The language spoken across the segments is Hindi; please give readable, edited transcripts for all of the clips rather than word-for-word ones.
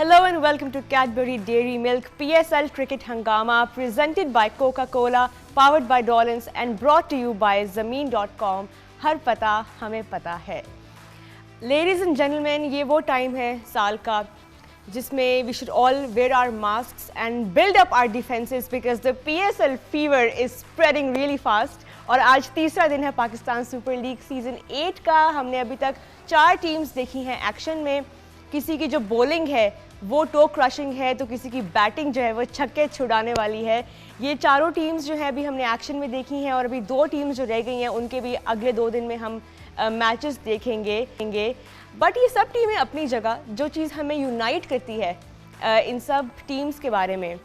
Hello and welcome to Cadbury Dairy Milk PSL Cricket Hangama, presented by Coca-Cola, powered by Dolans and brought to you by Zameen.com. हर पता हमें पता है. Ladies and gentlemen, ये वो टाइम है साल का जिसमें we should all wear our masks and build up our defenses because the PSL fever is spreading really fast. और आज तीसरा दिन है पाकिस्तान सुपर लीग सीज़न 8 का. हमने अभी तक 4 टीम्स देखी हैं एक्शन में. किसी की जो बॉलिंग है वो टो क्रशिंग है तो किसी की बैटिंग जो है वो छक्के छुड़ाने वाली है. ये चारों टीम्स जो है अभी हमने एक्शन में देखी हैं और अभी 2 टीम्स जो रह गई हैं उनके भी अगले 2 दिन में हम मैचेस देखेंगे. बट ये सब टीमें अपनी जगह, जो चीज़ हमें यूनाइट करती है इन सब टीम्स के बारे में,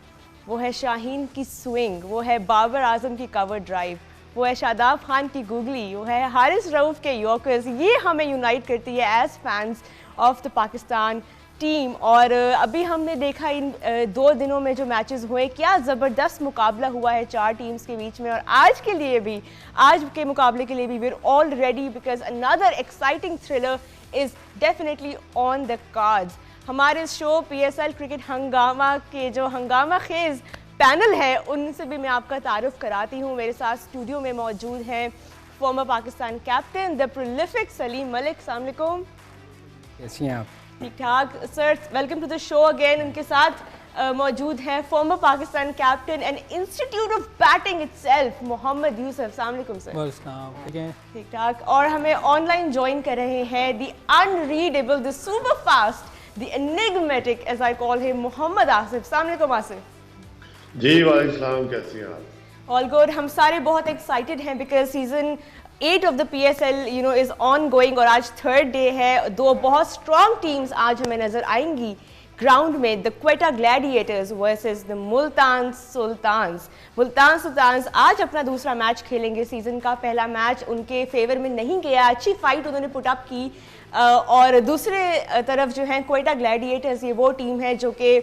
वो है शाहीन की स्विंग, वो है बाबर आजम की कवर ड्राइव, वो है शादाब खान की गूगली, वो है हारिस रऊफ के यॉर्कर्स. ये हमें यूनाइट करती है as fans of the Pakistan team. और अभी हमने देखा इन 2 दिनों में जो मैचेस हुए, क्या ज़बरदस्त मुकाबला हुआ है 4 टीम्स के बीच में. और आज के मुकाबले के लिए भी we are all ready because another exciting thriller is definitely on the cards. हमारे शो PSL क्रिकेट हंगामा के जो हंगामा खेज पैनल है उनसे भी मैं आपका तारुफ कराती हूँ. मेरे साथ स्टूडियो में मौजूद हैं former Pakistan captain the prolific Saleem Malik. अस्सलाम वालेकुम. कैसी हैं आप? ठीक ठाक sir, welcome to the show again. उनके साथ मौजूद हैं former Pakistan captain and institute of batting itself Mohammad Yousuf. अस्सलाम वालेकुम सर. ठीक ठाक. और हमें ऑनलाइन ज्वाइन कर रहे हैं the unreadable, the super fast, the enigmatic as I call him, Mohammad Asif. अस्सलाम वालेकुम आसिफ. जी वालेकुम सलाम, कैसी हैं आप? All good. हम सारे बहुत एक्साइटेड हैं because season 8 of the PSL is on going और आज 3rd डे है. 2 बहुत स्ट्रॉन्ग टीम्स आज हमें नज़र आएंगी ग्राउंड में. The Quetta Gladiators versus the Multan Sultans. Multan Sultans आज अपना दूसरा मैच खेलेंगे. सीज़न का पहला मैच उनके फेवर में नहीं गया. अच्छी फाइट उन्होंने पुटअप की. और दूसरे तरफ जो है क्वेटा ग्लैडिएटर्स, ये वो टीम है जो कि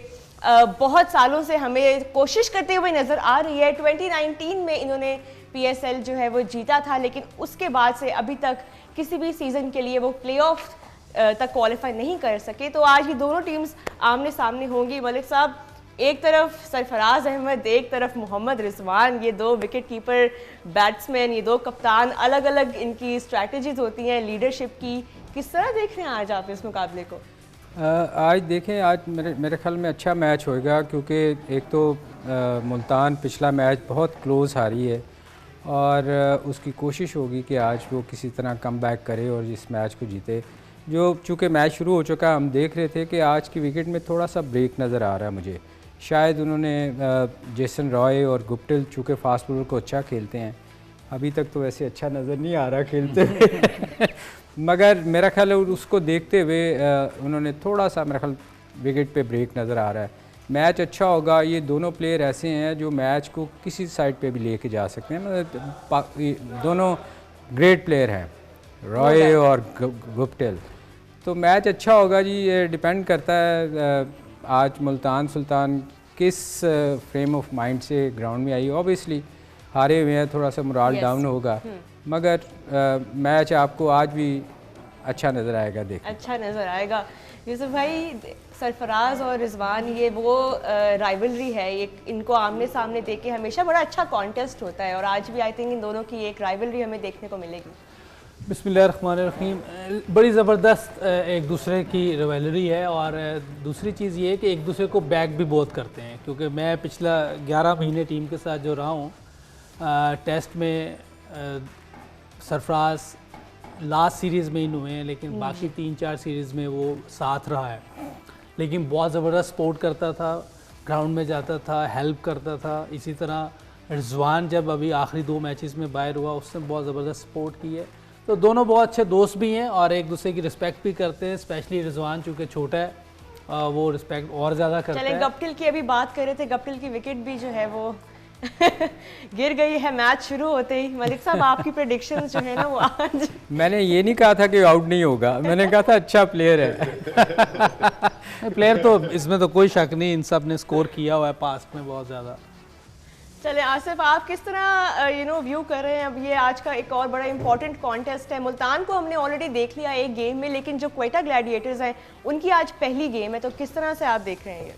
बहुत सालों से हमें कोशिश करते हुए नज़र आ रही है. 2019 में इन्होंने PSL जो है वो जीता था, लेकिन उसके बाद से अभी तक किसी भी सीज़न के लिए वो प्लेऑफ तक क्वालिफाई नहीं कर सके. तो आज ये दोनों टीम्स आमने सामने होंगी. मलिक साहब, एक तरफ सरफराज अहमद, एक तरफ मोहम्मद रिजवान, ये 2 विकेट कीपर बैट्समैन, ये 2 कप्तान, अलग अलग इनकी स्ट्रैटेजीज होती हैं लीडरशिप की. किस तरह देख रहे हैं आज आप इस मुकाबले को? आज देखें, आज मेरे ख्याल में अच्छा मैच होएगा क्योंकि एक तो मुल्तान पिछला मैच बहुत क्लोज हारी है और उसकी कोशिश होगी कि आज वो किसी तरह कम बैक करे और इस मैच को जीते. जो चूँकि मैच शुरू हो चुका, हम देख रहे थे कि आज की विकेट में थोड़ा सा ब्रेक नज़र आ रहा है मुझे. शायद उन्होंने जेसन रॉय और गुप्टिल चूँकि फास्ट बॉलर को अच्छा खेलते हैं, अभी तक तो वैसे अच्छा नज़र नहीं आ रहा खेलते हुए मगर मेरा ख्याल है उसको देखते हुए उन्होंने थोड़ा सा, मेरा ख्याल विकेट पे ब्रेक नज़र आ रहा है. मैच अच्छा होगा. ये दोनों प्लेयर ऐसे हैं जो मैच को किसी साइड पे भी लेके जा सकते हैं. मतलब दोनों ग्रेट प्लेयर हैं, रॉय और गुप्टिल. तो मैच अच्छा होगा जी. ये डिपेंड करता है आज मुल्तान सुल्तान किस फ्रेम ऑफ माइंड से ग्राउंड में आई. ऑब्वियसली हारे हुए हैं, थोड़ा सा मोराल डाउन होगा, मगर मैच आपको आज भी अच्छा नज़र आएगा. देख अच्छा नज़र आएगा. यूसुफ भाई, सरफराज और रिजवान, ये वो राइवलरी है, ये इनको आमने सामने देख के हमेशा बड़ा अच्छा कॉन्टेस्ट होता है और आज भी आई थिंक इन दोनों की एक राइवलरी हमें देखने को मिलेगी. बिस्मिल्लाहिर्रहमानिर्रहीम. बड़ी ज़बरदस्त एक दूसरे की राइवलरी है और दूसरी चीज़ ये है कि एक दूसरे को बैक भी बहुत करते हैं. क्योंकि मैं पिछला 11 महीने टीम के साथ जो रहा हूँ, टेस्ट में सरफराज लास्ट सीरीज़ में इन हुए हैं, लेकिन बाकी 3-4 सीरीज़ में वो साथ रहा है. लेकिन बहुत ज़बरदस्त सपोर्ट करता था, ग्राउंड में जाता था, हेल्प करता था. इसी तरह रिजवान जब अभी आखिरी 2 मैचेस में बाहर हुआ, उसने बहुत ज़बरदस्त सपोर्ट की है. तो दोनों बहुत अच्छे दोस्त भी हैं और एक दूसरे की रिस्पेक्ट भी करते हैं. स्पेशली रिजवान चूँकि छोटा है, वो रिस्पेक्ट और ज़्यादा करता है. चलें, गप्टिल की अभी बात कर रहे थे. गप्टिल की विकेट भी जो है वो गिर गई है मैच शुरू होते ही. मलिक साहब, आपकी प्रेडिक्शंस जो है ना वो आज मैंने ये नहीं कहा था कि आउट नहीं होगा, मैंने कहा था अच्छा प्लेयर है. प्लेयर तो इसमें तो कोई शक नहीं, इन सब ने स्कोर किया हुआ है पास्ट में बहुत ज़्यादा. चले आसिफ, आप किस तरह व्यू कर रहे हैं अब ये आज का एक और बड़ा इंपॉर्टेंट कॉन्टेस्ट है। मुल्तान को हमने ऑलरेडी देख लिया एक गेम में, लेकिन जो क्वेटा ग्लैडिएटर्स हैं उनकी आज पहली गेम है, तो किस तरह से आप देख रहे हैं ये?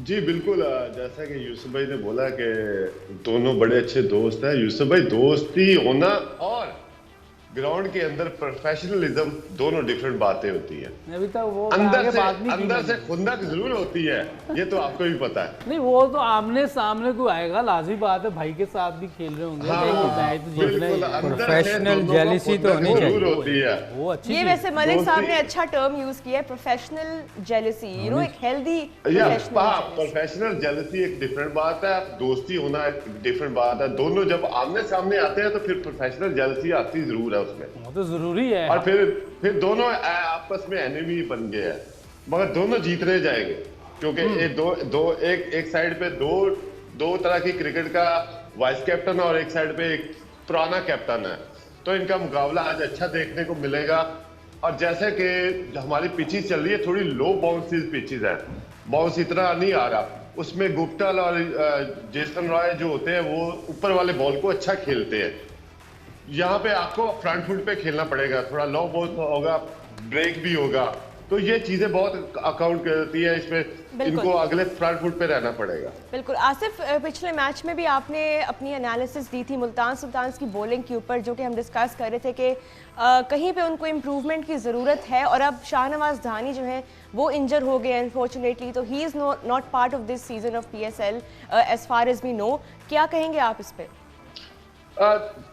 जी बिल्कुल, जैसा कि यूसुफ भाई ने बोला कि दोनों बड़े अच्छे दोस्त हैं। यूसुफ भाई, दोस्ती होना और ग्राउंड के अंदर प्रोफेशनलिज्म दोनों डिफरेंट बातें होती हैं। अभी तक वो अंदर से खुंदक जरूर होती है, ये तो आपको भी पता है। नहीं, वो तो आमने सामने को आएगा, लाजमी बात है, भाई के साथ भी खेल रहे होंगे। प्रोफेशनल जेलिसी तो होनी चाहिए, वो अच्छी ये वैसे मलिक साहब ने अच्छा टर्म यूज किया है, प्रोफेशनल जेलिसी, एक हेल्दी प्रोफेशनल जेलिसी एक डिफरेंट बात है, दोस्ती होना एक डिफरेंट बात है। दोनों जब आमने सामने आते हैं तो फिर प्रोफेशनल जेलिसी आती जरूर है उसमें, वो तो जरूरी है। और फिर दोनों आपस में एनिमी बन गए हैं, मगर दोनों जीतने जाएंगे, क्योंकि एक साइड पे दो तरह की क्रिकेट का वाइस कैप्टन और एक साइड पे एक पुराना कैप्टन है, तो इनका मुकाबला आज अच्छा देखने को मिलेगा। और जैसे कि हमारी पिचेस चल रही है, थोड़ी लो बाउंसेस पिचेस है, बाउंस इतना नहीं आ रहा, उसमें गुप्टल और जेसन रॉय जो होते हैं वो ऊपर वाले बॉल को अच्छा खेलते हैं। यहाँ पे आपको फ्रंट फुट पे खेलना पड़ेगा, थोड़ा लॉन्ग बॉल होगा, ब्रेक भी होगा, तो ये चीजें बहुत अकाउंट करती है इसमें, इनको अगले फ्रंट फुट पे रहना पड़ेगा। बिल्कुल आसिफ, पिछले मैच में भी आपने अपनी एनालिसिस दी थी मुल्तान सुल्तान्स की बॉलिंग के ऊपर, जो कि हम डिस्कस कर रहे थे कि कहीं पे उनको इम्प्रूवमेंट की ज़रूरत है, और अब शाहनवाज धानी जो है वो इंजर हो गए अनफॉर्चुनेटली, तो he is not part of this season of PSL as far as we know. क्या कहेंगे आप इस पर?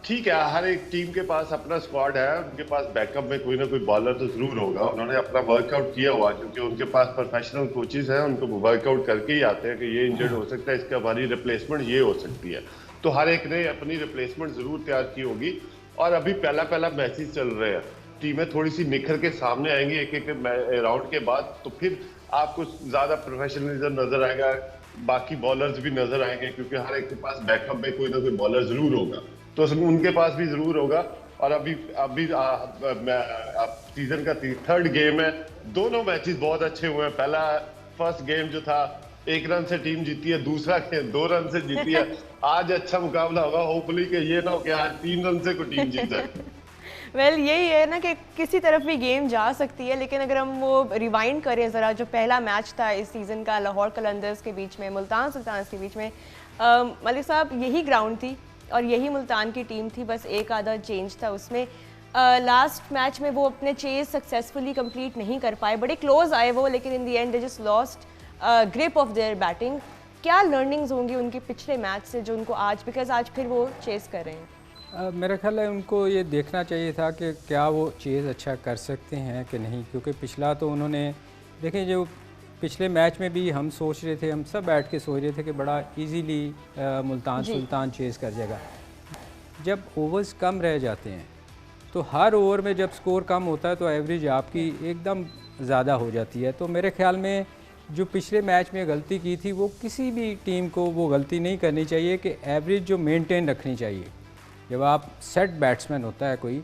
ठीक है, हर एक टीम के पास अपना स्क्वाड है, उनके पास बैकअप में कोई ना कोई बॉलर तो जरूर होगा। उन्होंने अपना वर्कआउट किया हुआ, क्योंकि उनके पास प्रोफेशनल कोचेस हैं, उनको वर्कआउट करके ही आते हैं कि ये इंजर्ड हो सकता है, इसका हमारी रिप्लेसमेंट ये हो सकती है, तो हर एक ने अपनी रिप्लेसमेंट जरूर तैयार की होगी। और अभी पहला मैचेस चल रहे हैं, टीमें थोड़ी सी निखर के सामने आएंगी एक राउंड के बाद, तो फिर आपको ज्यादा प्रोफेशनलिज्म नजर आएगा, बाकी बॉलर्स भी नजर आएंगे, क्योंकि हर एक के पास बैकअप में कोई ना कोई बॉलर जरूर होगा, तो उनके पास भी जरूर होगा। और अभी सीजन का थर्ड गेम है, दोनों मैचेस बहुत अच्छे हुए हैं। फर्स्ट गेम जो था 1 रन से टीम जीती है, दूसरा गेम 2 रन से जीती है। आज अच्छा मुकाबला होगा, होपफुली कि ये ना हो कि आज 3 रन से कोई टीम जीत जाए। वेल यही है ना कि किसी तरफ भी गेम जा सकती है, लेकिन अगर हम वो रिवाइंड करें ज़रा, जो पहला मैच था इस सीज़न का लाहौर कलंदर्स के बीच में मुल्तान सुल्तान्स के बीच में, मलिक साहब यही ग्राउंड थी और यही मुल्तान की टीम थी, बस एक आधा चेंज था उसमें। लास्ट मैच में वो अपने चेज सक्सेसफुली कंप्लीट नहीं कर पाए, बड़े क्लोज आए वो, लेकिन in the end they just lost grip of their batting. क्या लर्निंग्स होंगी उनके पिछले मैच से जो उनको आज, बिकॉज आज फिर वो चेज कर रहे हैं? मेरा ख्याल है उनको ये देखना चाहिए था कि क्या वो चेज़ अच्छा कर सकते हैं कि नहीं, क्योंकि पिछला तो उन्होंने देखें, जो पिछले मैच में भी हम सोच रहे थे, हम सब बैठ के सोच रहे थे कि बड़ा इजीली मुल्तान सुल्तान चेज़ कर जाएगा। जब ओवर्स कम रह जाते हैं तो हर ओवर में जब स्कोर कम होता है तो एवरेज आपकी एकदम ज़्यादा हो जाती है। तो मेरे ख्याल में जो पिछले मैच में गलती की थी, वो किसी भी टीम को वो गलती नहीं करनी चाहिए कि एवरेज जो मेंटेन रखनी चाहिए। जब आप सेट बैट्समैन होता है कोई,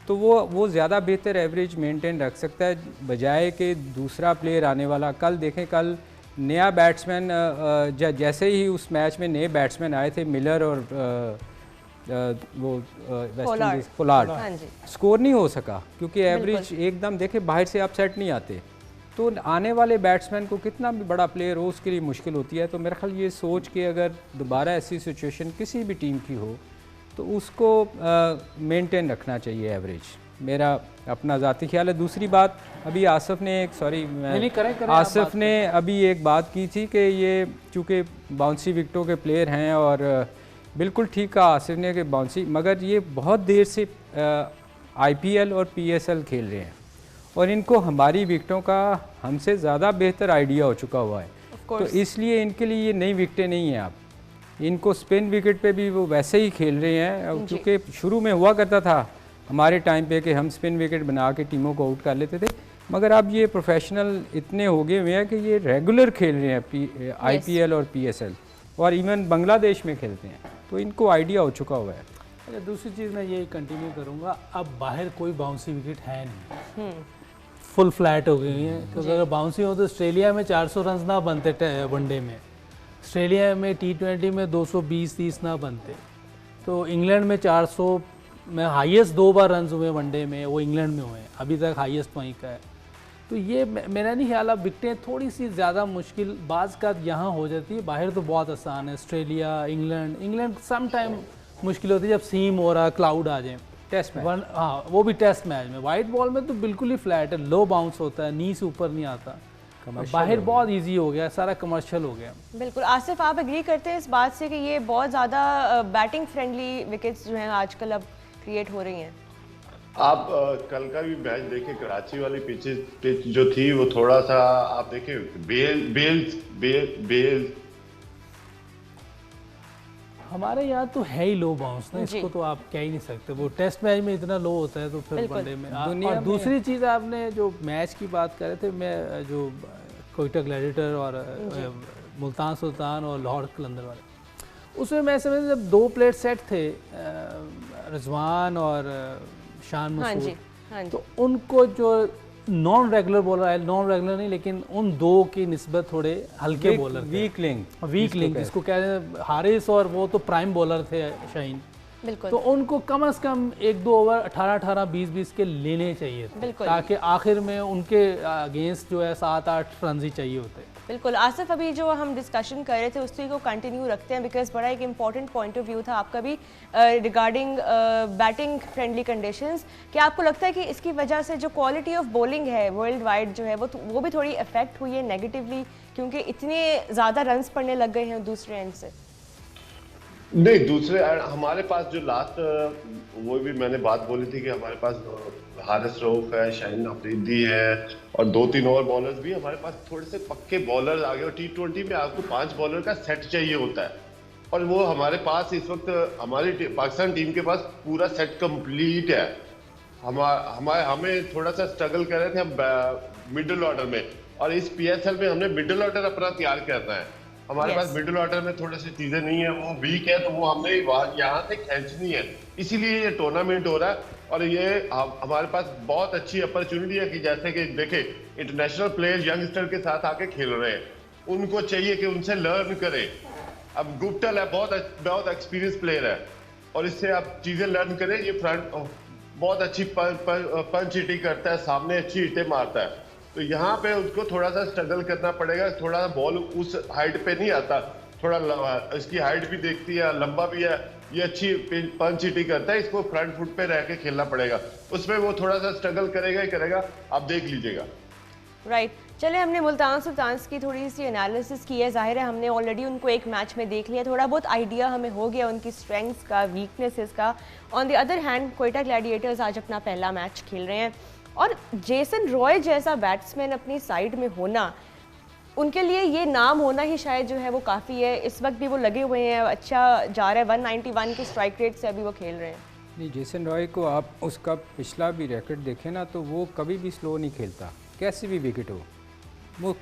तो वो ज़्यादा बेहतर एवरेज मेंटेन रख सकता है, बजाय कि दूसरा प्लेयर आने वाला। कल देखें, कल नया बैट्समैन जैसे ही उस मैच में नए बैट्समैन आए थे, मिलर और वो वेस्ट इंडीज पोलार्ड, स्कोर नहीं हो सका, क्योंकि एवरेज एकदम देखें बाहर से आप सेट नहीं आते, तो आने वाले बैट्समैन को कितना भी बड़ा प्लेयर हो उसके लिए मुश्किल होती है। तो मेरा ख्याल ये सोच के अगर दोबारा ऐसी सिचुएशन किसी भी टीम की हो तो उसको मेंटेन रखना चाहिए एवरेज, मेरा अपना ज़ाती ख्याल है। दूसरी बात, अभी आसिफ ने आसिफ ने अभी एक बात की थी कि ये चूँकि बाउंसी विकेटों के प्लेयर हैं, और बिल्कुल ठीक कहा आसिफ ने कि बाउंसी, मगर ये बहुत देर से IPL और PSL खेल रहे हैं और इनको हमारी विकेटों का हमसे ज़्यादा बेहतर आइडिया हो चुका हुआ है, तो इसलिए इनके लिए ये नई विकेटें नहीं हैं। आप इनको स्पिन विकेट पे भी वो वैसे ही खेल रहे हैं, क्योंकि शुरू में हुआ करता था हमारे टाइम पे कि हम स्पिन विकेट बना के टीमों को आउट कर लेते थे, मगर अब ये प्रोफेशनल इतने हो गए हुए हैं कि ये रेगुलर खेल रहे हैं IPL और PSL, और इवन बांग्लादेश में खेलते हैं, तो इनको आइडिया हो चुका हुआ है। अच्छा, दूसरी चीज़ मैं यही कंटिन्यू करूँगा, अब बाहर कोई बाउंसी विकेट है नहीं, फुल फ्लैट हो गई है, क्योंकि अगर बाउंसी हो तो ऑस्ट्रेलिया में 400 रन ना बनते वनडे में, ऑस्ट्रेलिया में T20 में 220-30 ना बनते, तो इंग्लैंड में 400 में हाईएस्ट 2 बार रन हुए वनडे में, वो इंग्लैंड में हुए हैं, अभी तक हाईएस्ट वहीं का है। तो ये मेरा नहीं ख्याल, अब विकटें थोड़ी सी ज़्यादा मुश्किल बाज़ का यहाँ हो जाती है, बाहर तो बहुत आसान है। ऑस्ट्रेलिया, इंग्लैंड सम टाइम मुश्किल होती है जब सीम हो रहा, क्लाउड आ जाए। टेस्ट मैच, हाँ वो भी टेस्ट मैच में। वाइट बॉल में तो बिल्कुल ही फ्लैट है, लो बाउंस होता है, नी से ऊपर नहीं आता। बाहर बहुत इजी हो गया, सारा कमर्शियल हो गया। बिल्कुल। आसिफ, आप एग्री करते हैं इस बात से कि ये बहुत ज़्यादा बैटिंग फ्रेंडली विकेट्स जो हैं आजकल अब क्रिएट हो रही हैं? आप कल का भी मैच देखें, कराची वाली पिच जो थी वो थोड़ा सा आप देखें, बेल हमारे यहाँ तो है ही लो बाउंस ना, इसको तो आप कह ही नहीं सकते। वो टेस्ट मैच में इतना लो होता है तो फिर वनडे में। और दूसरी चीज़, आपने जो मैच की बात कर रहे थे, मैं जो कोयटा ग्लैडिएटर और मुल्तान सुल्तान और लाहौर कलंदर वाले, उसमें मैं समझ जब 2 प्लेयर सेट थे, रिजवान और शान मसूद, तो उनको जो नॉन रेगुलर बॉलर आए, नॉन रेगुलर नहीं लेकिन उन 2 की निस्बत थोड़े हल्के बॉलर, वीक लिंक जिसको कहते हैं, हारिस और वो तो प्राइम बॉलर थे शाहीन, तो उनको कम से कम 1-2 ओवर 18-18, 20-20 के लेने चाहिए थे, ताकि आखिर में उनके अगेंस्ट जो है 7-8 रन ही चाहिए होते। बिल्कुल। आसिफ, अभी जो हम डिस्कशन कर रहे थे उसी को कंटिन्यू रखते हैं, बिकॉज बड़ा एक इंपॉर्टेंट पॉइंट ऑफ व्यू था आपका भी रिगार्डिंग बैटिंग फ्रेंडली कंडीशंस। क्या आपको लगता है कि इसकी वजह से जो क्वालिटी ऑफ बॉलिंग है वर्ल्ड वाइड जो है वो भी थोड़ी अफेक्ट हुई है नेगेटिवली, क्योंकि इतने ज़्यादा रन्स पड़ने लग गए हैं दूसरे एंड से? नहीं, दूसरे हमारे पास जो लास्ट वो भी मैंने बात बोली थी कि हमारे पास हारिस रऊफ है, शाहीन अफरीदी है और 2-3 और बॉलर्स भी हमारे पास थोड़े से पक्के बॉलर्स आ गए। और T20 में आपको 5 बॉलर का सेट चाहिए होता है, और वो हमारे पास इस वक्त हमारी पाकिस्तान टीम के पास पूरा सेट कंप्लीट है। हमें थोड़ा सा स्ट्रगल कर रहे थे हम मिडिल ऑर्डर में, और इस PSL में हमने मिडिल ऑर्डर अपना तैयार करना है। हमारे पास मिडिल ऑर्डर में थोड़ी सी चीजें नहीं है, वो वीक है, तो वो हमने यहाँ से खींचनी है, इसीलिए ये टूर्नामेंट हो रहा है। और ये हमारे पास बहुत अच्छी अपॉर्चुनिटी है कि जैसे कि देखे इंटरनेशनल प्लेयर यंगस्टर के साथ आके खेल रहे हैं, उनको चाहिए कि उनसे लर्न करें। अब गुप्टल है, बहुत एक्सपीरियंस प्लेयर है, और इससे आप चीजें लर्न करें। ये फ्रंट बहुत अच्छी पंच हिटिंग करता है, सामने अच्छी हिटें मारता है, तो यहाँ पे उसको थोड़ा सा स्ट्रगल करना पड़ेगा। थोड़ा सा बॉल उस हाइट पे नहीं आता, थोड़ा इसकी हाइट भी देखती है, लंबा भी है, ये अच्छी पंच हिटिंग करता है, इसको फ्रंट फुट पे रह के खेलना पड़ेगा। उसमें वो थोड़ा सा स्ट्रगल करेगा ही करेगा, आप देख लीजिएगा। राइट। चले, हमने मुल्तान सुल्तान की थोड़ी सी एनालिसिस की है। जाहिर है हमने ऑलरेडी उनको एक मैच में देख लिया, थोड़ा बहुत आइडिया हमें हो गया उनकी स्ट्रेंथ्स का, वीकनेसेस का। On the other hand Quetta Gladiators आज अपना पहला मैच खेल रहे हैं, और जेसन रॉय जैसा बैट्समैन अपनी साइड में होना, उनके लिए ये नाम होना ही शायद जो है वो काफ़ी है। इस वक्त भी वो लगे हुए हैं, अच्छा जा रहा है, 191 की स्ट्राइक रेट से अभी वो खेल रहे हैं। नहीं, जेसन रॉय को आप उसका पिछला भी रैकेट देखें ना, तो वो कभी भी स्लो नहीं खेलता, कैसी भी विकेट हो,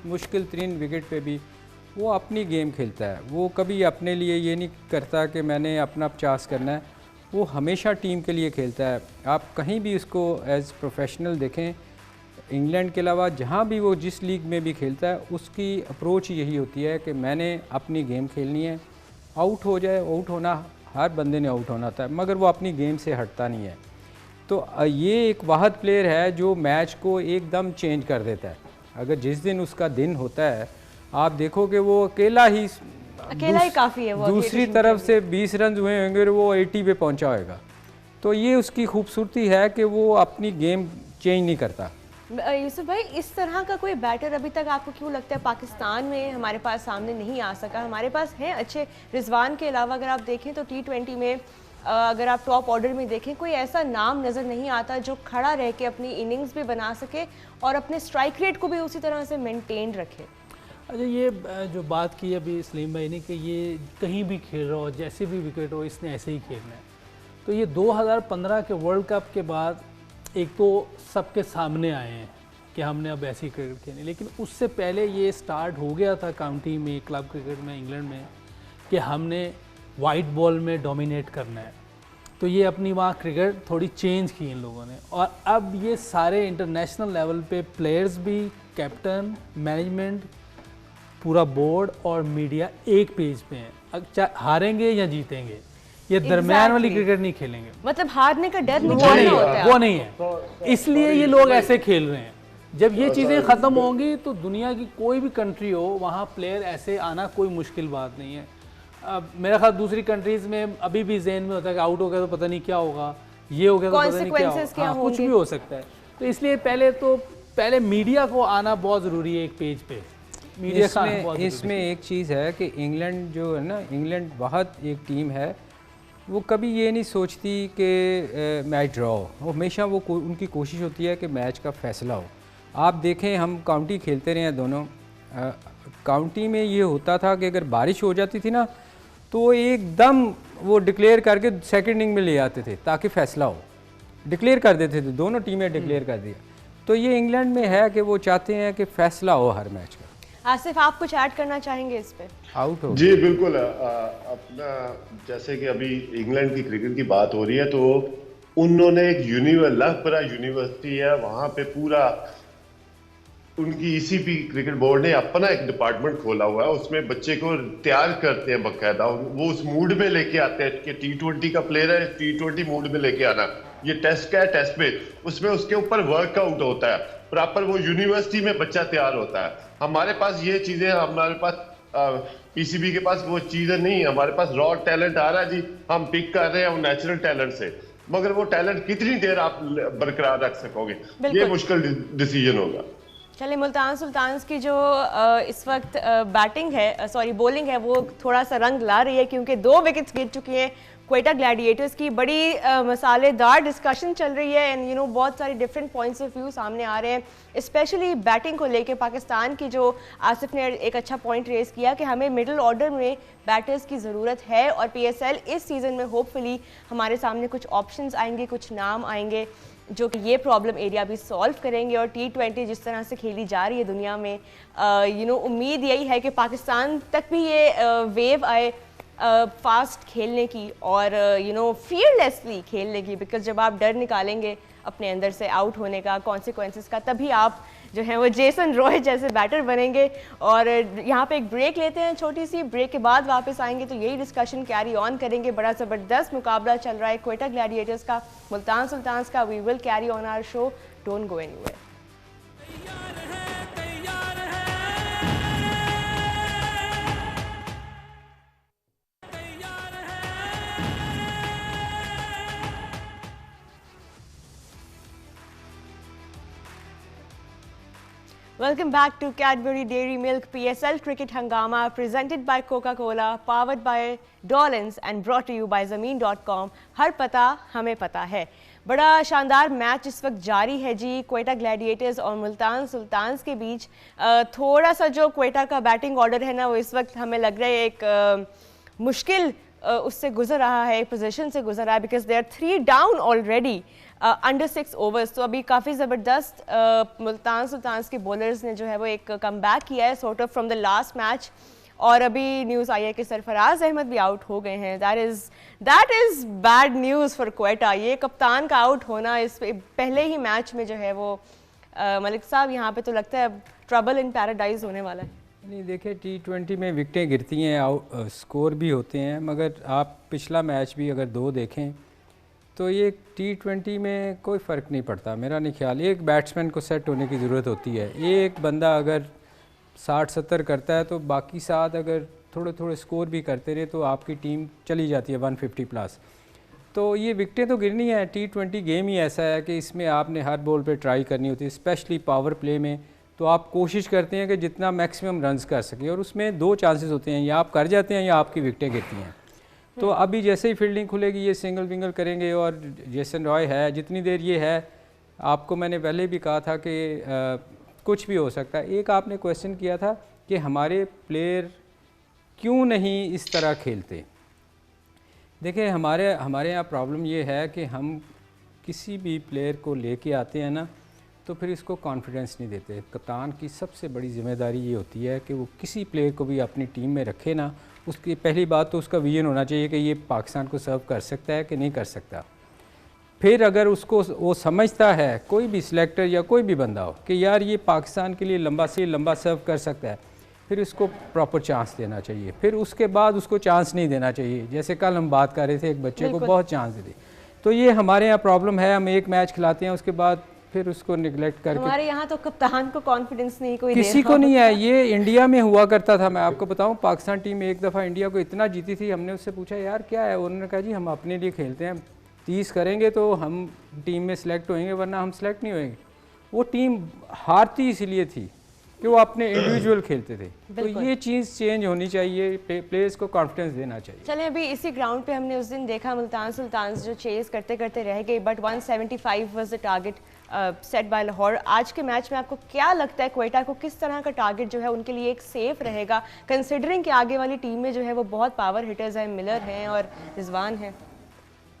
मुश्किल तरीन विकेट पे भी वो अपनी गेम खेलता है। वो कभी अपने लिए ये नहीं करता कि मैंने अपना 50 करना है, वो हमेशा टीम के लिए खेलता है। आप कहीं भी उसको एज प्रोफेशनल देखें, इंग्लैंड के अलावा जहाँ भी वो जिस लीग में भी खेलता है, उसकी अप्रोच यही होती है कि मैंने अपनी गेम खेलनी है, आउट हो जाए, आउट होना हर बंदे ने आउट होना था, मगर वो अपनी गेम से हटता नहीं है। तो ये एक वाहद प्लेयर है जो मैच को एकदम चेंज कर देता है। अगर जिस दिन उसका दिन होता है, आप देखो कि वो अकेला ही काफ़ी है, वो दूसरी तरफ से 20 रन हुए होंगे और वो 80 पे पहुंचा होगा। तो ये उसकी खूबसूरती है कि वो अपनी गेम चेंज नहीं करता। यूसुफ भाई, इस तरह का कोई बैटर अभी तक आपको क्यों लगता है पाकिस्तान में हमारे पास सामने नहीं आ सका? हमारे पास हैं अच्छे, रिजवान के अलावा अगर आप देखें तो T20 में अगर आप टॉप ऑर्डर में देखें, कोई ऐसा नाम नज़र नहीं आता जो खड़ा रह के अपनी इनिंग्स भी बना सके और अपने स्ट्राइक रेट को भी उसी तरह से मेंटेन रखे। अच्छा, ये जो बात की अभी सलीम भाई ने कि ये कहीं भी खेल रहा हो, जैसे भी विकेट हो, इसने ऐसे ही खेलना है, तो ये 2015 के वर्ल्ड कप के बाद एक तो सबके सामने आए हैं कि हमने अब ऐसी क्रिकेट खेलनी, लेकिन उससे पहले ये स्टार्ट हो गया था काउंटी में, क्लब क्रिकेट में, इंग्लैंड में, कि हमने वाइट बॉल में डोमिनेट करना है। तो ये अपनी वहाँ क्रिकेट थोड़ी चेंज की इन लोगों ने, और अब ये सारे इंटरनेशनल लेवल पे प्लेयर्स भी, कैप्टन, मैनेजमेंट, पूरा बोर्ड और मीडिया एक पेज पे है, हारेंगे या जीतेंगे, ये दरमियान वाली क्रिकेट नहीं खेलेंगे। मतलब हारने का डर वो नहीं नहीं है, इसलिए ये लोग ऐसे खेल रहे हैं। जब ये चीज़ें ख़त्म होंगी तो दुनिया की कोई भी कंट्री हो, वहाँ प्लेयर ऐसे आना कोई मुश्किल बात नहीं है। मेरा ख्याल दूसरी कंट्रीज़ में अभी भी जहन में होता है कि आउट हो गया तो पता नहीं क्या होगा, ये हो गया तो पता नहीं क्या होगा, हाँ, कुछ भी हो सकता है। तो इसलिए पहले मीडिया को आना बहुत ज़रूरी है एक पेज पे। मीडिया इसमें एक चीज़ है कि इंग्लैंड जो है ना, इंग्लैंड बहुत एक टीम है, वो कभी ये नहीं सोचती कि मैच ड्रॉ हो, हमेशा वो उनकी कोशिश होती है कि मैच का फैसला हो। आप देखें, हम काउंटी खेलते रहे हैं दोनों, काउंटी में ये होता था कि अगर बारिश हो जाती थी ना तो एकदम वो डिक्लेयर करके सेकंड इनिंग में ले आते थे ताकि फ़ैसला हो, डिक्लेयर कर देते थे, दोनों टीमें डिक्लेयर कर दिया। तो ये इंग्लैंड में है कि वो चाहते हैं कि फ़ैसला हो हर मैच का। आसिफ, आप कुछ ऐड करना चाहेंगे इस पे? आउट हो जी बिल्कुल। अपना जैसे कि अभी इंग्लैंड की क्रिकेट की बात हो रही है, तो उन्होंने एक लखपरा यूनिवर्सिटी है, वहाँ पे पूरा उनकी ईसीपी क्रिकेट बोर्ड ने अपना एक डिपार्टमेंट खोला हुआ है, उसमें बच्चे को तैयार करते हैं बाकायदा, वो उस मूड में लेके आते हैं कि T20 का प्लेयर है, T20 मूड में लेके आना, ये टेस्ट का है, टेस्ट में उसमें उसके ऊपर वर्कआउट होता है प्रॉपर, वो यूनिवर्सिटी में बच्चा तैयार होता है। हमारे पास ये चीजें, हमारे पास पीसीबी के पास वो चीजें नहीं, हमारे पास रॉ टैलेंट आ रहा है जी, हम पिक कर रहे हैं वो नेचुरल टैलेंट से, मगर वो टैलेंट कितनी देर आप बरकरार रख सकोगे, ये मुश्किल डिसीजन होगा। चलिए, मुल्तान सुल्तान्स की जो इस वक्त बैटिंग है, सॉरी बॉलिंग है, वो थोड़ा सा रंग ला रही है क्योंकि 2 विकेट्स गिर चुकी हैं क्वेटा ग्लैडिएटर्स की। बड़ी मसालेदार डिस्कशन चल रही है एंड बहुत सारे डिफरेंट पॉइंट्स ऑफ व्यू सामने आ रहे हैं, स्पेशली बैटिंग को लेके। पाकिस्तान की जो आसिफ ने एक अच्छा पॉइंट रेज किया कि हमें मिडिल ऑर्डर में बैटर्स की ज़रूरत है और PSL इस सीज़न में होपफुली हमारे सामने कुछ ऑप्शंस आएंगे, कुछ नाम आएंगे जो कि ये प्रॉब्लम एरिया भी सॉल्व करेंगे। और T20 जिस तरह से खेली जा रही है दुनिया में, उम्मीद यही है कि पाकिस्तान तक भी ये वेव आए फास्ट खेलने की और फियरलेसली खेलने की, बिकॉज जब आप डर निकालेंगे अपने अंदर से आउट होने का, कॉन्सिक्वेंसेस का, तभी आप जो है वो जेसन रॉय जैसे बैटर बनेंगे। और यहाँ पे एक ब्रेक लेते हैं, छोटी सी ब्रेक के बाद वापस आएंगे तो यही डिस्कशन कैरी ऑन करेंगे। बड़ा ज़बरदस्त मुकाबला चल रहा है क्वेटा ग्लैडिएटर्स का, मुल्तान सुल्तान्स का। We will carry on our show, don't go anywhere. Welcome back to Cadbury Dairy Milk PSL Cricket Hangama, presented by Coca-Cola, powered by Dolans and brought to you by Zameen.com। हर पता हमें पता है। बड़ा शानदार मैच इस वक्त जारी है जी, क्वेटा ग्लैडिएटर्स और मुल्तान सुल्तान्स के बीच। थोड़ा सा जो क्वेटा का बैटिंग ऑर्डर है ना, वो इस वक्त हमें लग रहा है एक मुश्किल उससे गुजर रहा है, पोजीशन से गुजर रहा है, because they are 3 down already under 6 overs. तो अभी काफ़ी ज़बरदस्त मुल्तान सुल्तान्स के बॉलर्स ने जो है वो एक कम बैक किया है sort of from the last match. और अभी न्यूज़ आई है कि सरफराज अहमद भी आउट हो गए हैं। That is bad news for Quetta. ये कप्तान का आउट होना इस पहले ही मैच में जो है वो मलिक साहब, यहाँ पे तो लगता है ट्रबल इन पैराडाइज होने वाला है। नहीं, देखिए T20 में विकटें गिरती हैं, स्कोर भी होते हैं, मगर आप पिछला मैच भी अगर 2 देखें तो ये T20 में कोई फ़र्क नहीं पड़ता मेरा नहीं ख्याल। एक बैट्समैन को सेट होने की ज़रूरत होती है। एक बंदा अगर 60-70 करता है तो बाकी 7 अगर थोड़े थोड़े स्कोर भी करते रहे तो आपकी टीम चली जाती है 150 प्लस। तो ये विकटें तो गिरनी है। T20 गेम ही ऐसा है कि इसमें आपने हर बॉल पे ट्राई करनी होती है, स्पेशली पावर प्ले में। तो आप कोशिश करते हैं कि जितना मैक्सिमम रन्स कर सकें, और उसमें 2 चांसेस होते हैं, या आप कर जाते हैं या आपकी विकटें गिरती हैं। तो अभी जैसे ही फील्डिंग खुलेगी ये सिंगल विंगल करेंगे, और जेसन रॉय है, जितनी देर ये है, आपको मैंने पहले भी कहा था कि कुछ भी हो सकता है। एक आपने क्वेश्चन किया था कि हमारे प्लेयर क्यों नहीं इस तरह खेलते। देखिए हमारे यहाँ प्रॉब्लम ये है कि हम किसी भी प्लेयर को लेके आते हैं ना, तो फिर इसको कॉन्फिडेंस नहीं देते। कप्तान की सबसे बड़ी ज़िम्मेदारी ये होती है कि वो किसी प्लेयर को भी अपनी टीम में रखे ना, उसकी पहली बात तो उसका विजन होना चाहिए कि ये पाकिस्तान को सर्व कर सकता है कि नहीं कर सकता। फिर अगर उसको वो समझता है, कोई भी सिलेक्टर या कोई भी बंदा हो, कि यार ये पाकिस्तान के लिए लंबा से लंबा सर्व कर सकता है, फिर उसको प्रॉपर चांस देना चाहिए, फिर उसके बाद उसको चांस नहीं देना चाहिए। जैसे कल हम बात कर रहे थे, एक बच्चे को बहुत चांस दे दी, तो ये हमारे यहाँ प्रॉब्लम है। हम एक मैच खिलाते हैं, उसके बाद फिर उसको निगलेक्ट करके। हमारे यहाँ तो कप्तान को कॉन्फिडेंस नहीं कोई किसी को नहीं है। ये इंडिया में हुआ करता था। मैं आपको बताऊं, पाकिस्तान टीम एक दफ़ा इंडिया को इतना जीती थी, हमने उससे पूछा यार क्या है, उन्होंने कहा जी हम अपने लिए खेलते हैं, 30 करेंगे तो हम टीम में सेलेक्ट होंगे, वरना हम सेलेक्ट नहीं होंगे। वो टीम हारती इसलिए थी कि वो अपने इंडिविजुअल खेलते थे। तो ये चीज़ चेंज होनी चाहिए, प्लेयर्स को कॉन्फिडेंस देना चाहिए। चलें, अभी इसी ग्राउंड पे हमने उस दिन देखा मुल्तान सुल्तान्स जो चेस करते करते रह गए, but 175 was the target set by Lahore. आज के मैच में आपको क्या लगता है क्वेटा को किस तरह का टारगेट जो है उनके लिए एक सेफ रहेगा, कंसिडरिंग कि आगे वाली टीम में जो है वो बहुत पावर हिटर्स हैं, मिलर हैं और रिजवान हैं?